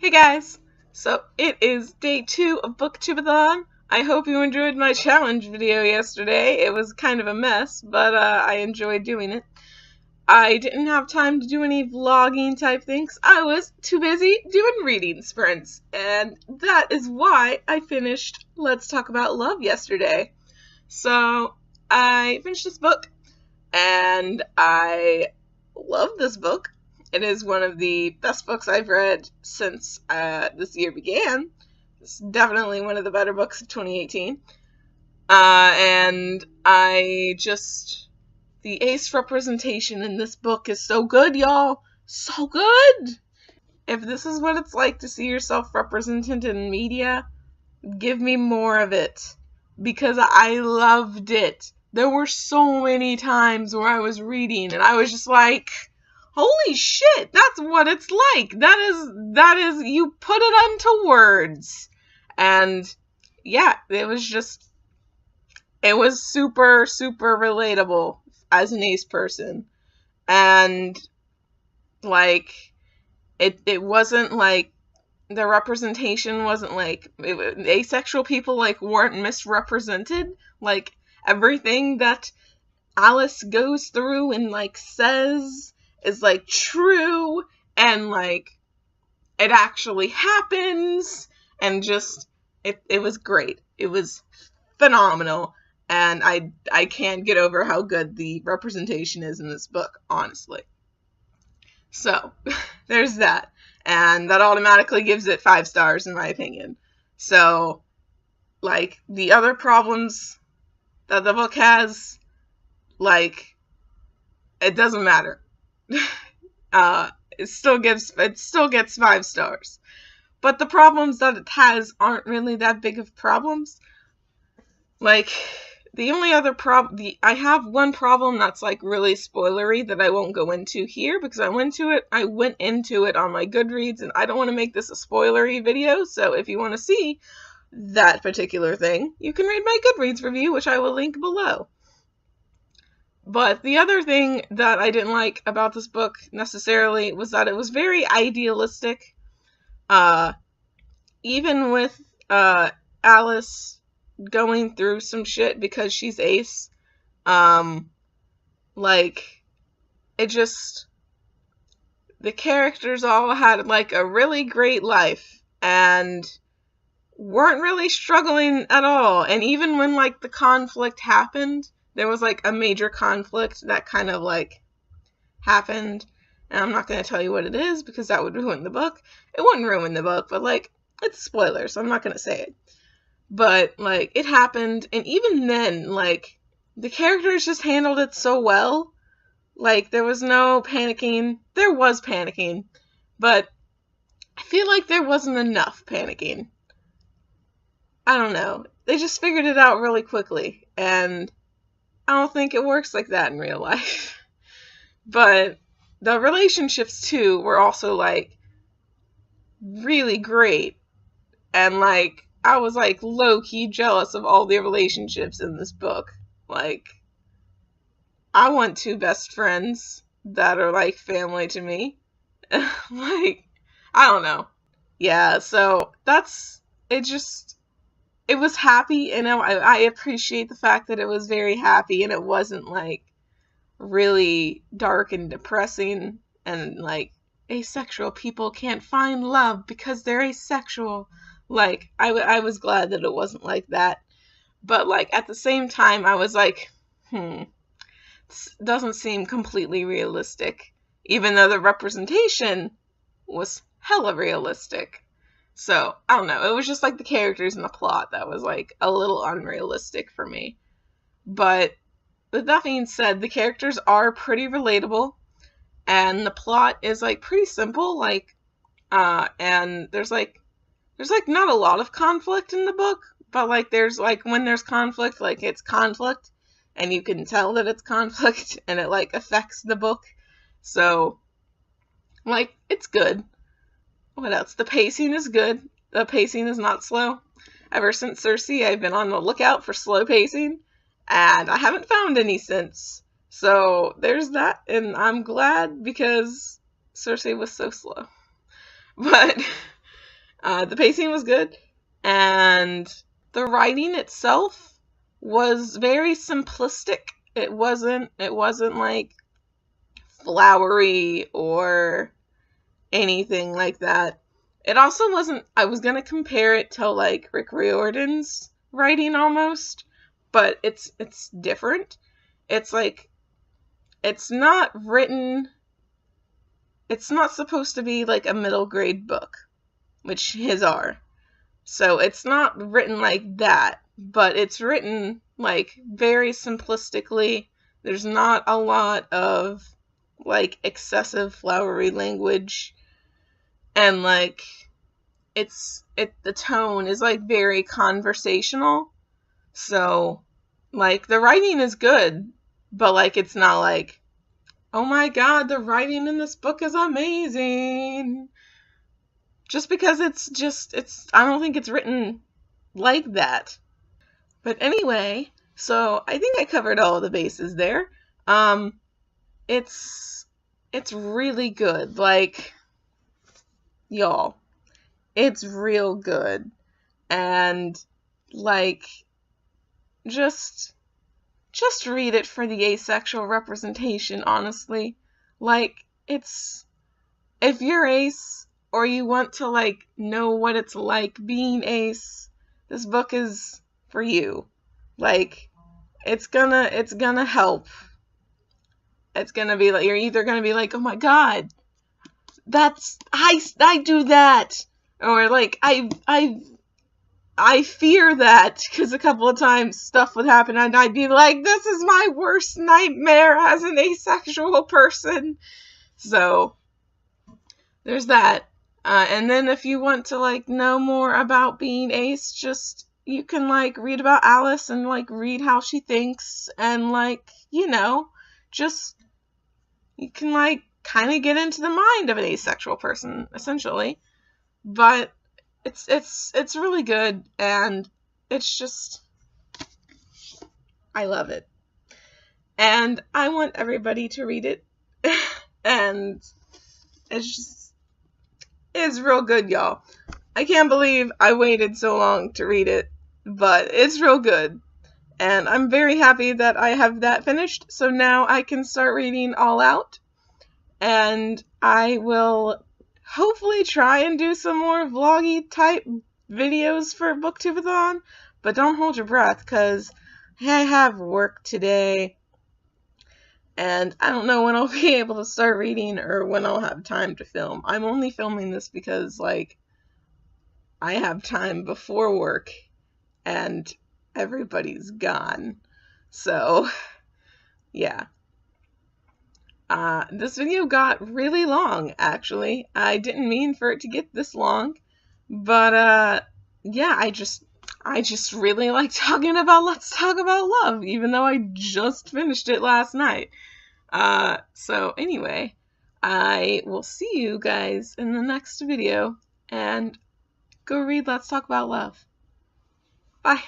Hey guys! So it is day 2 of Booktubeathon. I hope you enjoyed my challenge video yesterday. It was kind of a mess, but I enjoyed doing it. I didn't have time to do any vlogging type things. I was too busy doing reading sprints, and that is why I finished Let's Talk About Love yesterday. So I finished this book, and I love this book. It is one of the best books I've read since this year began. It's definitely one of the better books of 2018. And the ace representation in this book is so good, y'all. So good! If this is what it's like to see yourself represented in media, give me more of it. Because I loved it. There were so many times where I was reading and I was just like, holy shit, that's what it's like. That is, you put it into words. And yeah, it was super, super relatable as an ace person. And like, it wasn't like, the representation wasn't like, asexual people like weren't misrepresented. Like, everything that Alice goes through and like says is like true, and like it actually happens, and just it was great. It was phenomenal, and I can't get over how good the representation is in this book, honestly. So there's that, and that automatically gives it 5 stars in my opinion. So like the other problems that the book has, like, it doesn't matter. It still gets 5 stars. But the problems that it has aren't really that big of problems. Like, the only other I have one problem that's like really spoilery that I won't go into here because I went into it on my Goodreads, and I don't want to make this a spoilery video. So if you want to see that particular thing, you can read my Goodreads review, which I will link below. But the other thing that I didn't like about this book necessarily was that it was very idealistic. Even with Alice going through some shit because she's ace, like, the characters all had like a really great life and weren't really struggling at all. And even when like the conflict happened, there was like a major conflict that kind of like happened, and I'm not going to tell you what it is because that would ruin the book. It wouldn't ruin the book, but like, it's spoilers, so I'm not going to say it. But like, it happened, and even then, like, the characters just handled it so well. Like, there was no panicking. There was panicking, but I feel like there wasn't enough panicking. I don't know. They just figured it out really quickly, and I don't think it works like that in real life. But the relationships, too, were also, like, really great. And, like, I was, like, low-key jealous of all the relationships in this book. Like, I want 2 best friends that are, like, family to me. Like, I don't know. Yeah, so it was happy, and I appreciate the fact that it was very happy, and it wasn't, like, really dark and depressing, and, like, asexual people can't find love because they're asexual. Like, I was glad that it wasn't like that. But, like, at the same time, I was like, this doesn't seem completely realistic, even though the representation was hella realistic. So, I don't know, it was just like the characters and the plot that was like a little unrealistic for me. But with that being said, the characters are pretty relatable, and the plot is like pretty simple, like, and there's like not a lot of conflict in the book, but like there's like, when there's conflict, like it's conflict, and you can tell that it's conflict, and it like affects the book. So, like, it's good. What else? The pacing is good. The pacing is not slow. Ever since Circe, I've been on the lookout for slow pacing, and I haven't found any since. So there's that, and I'm glad because Circe was so slow. But The pacing was good, and the writing itself was very simplistic. It wasn't like flowery or anything like that. It also wasn't, I was gonna compare it to like Rick Riordan's writing almost, but it's different. It's like, it's not supposed to be like a middle grade book, which his are. So it's not written like that, but it's written like very simplistically. There's not a lot of like excessive flowery language, and like the tone is like very conversational. So like the writing is good, but like it's not like, oh my god, the writing in this book is amazing. Just because I don't think it's written like that. But anyway, so I think I covered all the bases there. It's really good. Like, y'all, it's real good. And like, just read it for the asexual representation, honestly. Like, it's, if you're ace or you want to like know what it's like being ace, this book is for you. Like, it's gonna help. It's gonna be like, you're either gonna be like, oh my god, that's, I do that, or like, I fear that, because a couple of times stuff would happen and I'd be like, this is my worst nightmare as an asexual person. So there's that. And then if you want to like know more about being ace, just, you can like read about Alice and like read how she thinks, and like, you know, just, you can like kind of get into the mind of an asexual person, essentially. But it's really good, and it's just, I love it. And I want everybody to read it. And it's real good, y'all. I can't believe I waited so long to read it, but it's real good. And I'm very happy that I have that finished, so now I can start reading All Out. And I will hopefully try and do some more vloggy type videos for Booktubeathon, but don't hold your breath, because I have work today, and I don't know when I'll be able to start reading or when I'll have time to film. I'm only filming this because, like, I have time before work, and everybody's gone. So, yeah. This video got really long, actually. I didn't mean for it to get this long, but, yeah, I just really like talking about Let's Talk About Love, even though I just finished it last night. So anyway, I will see you guys in the next video, and go read Let's Talk About Love. Bye.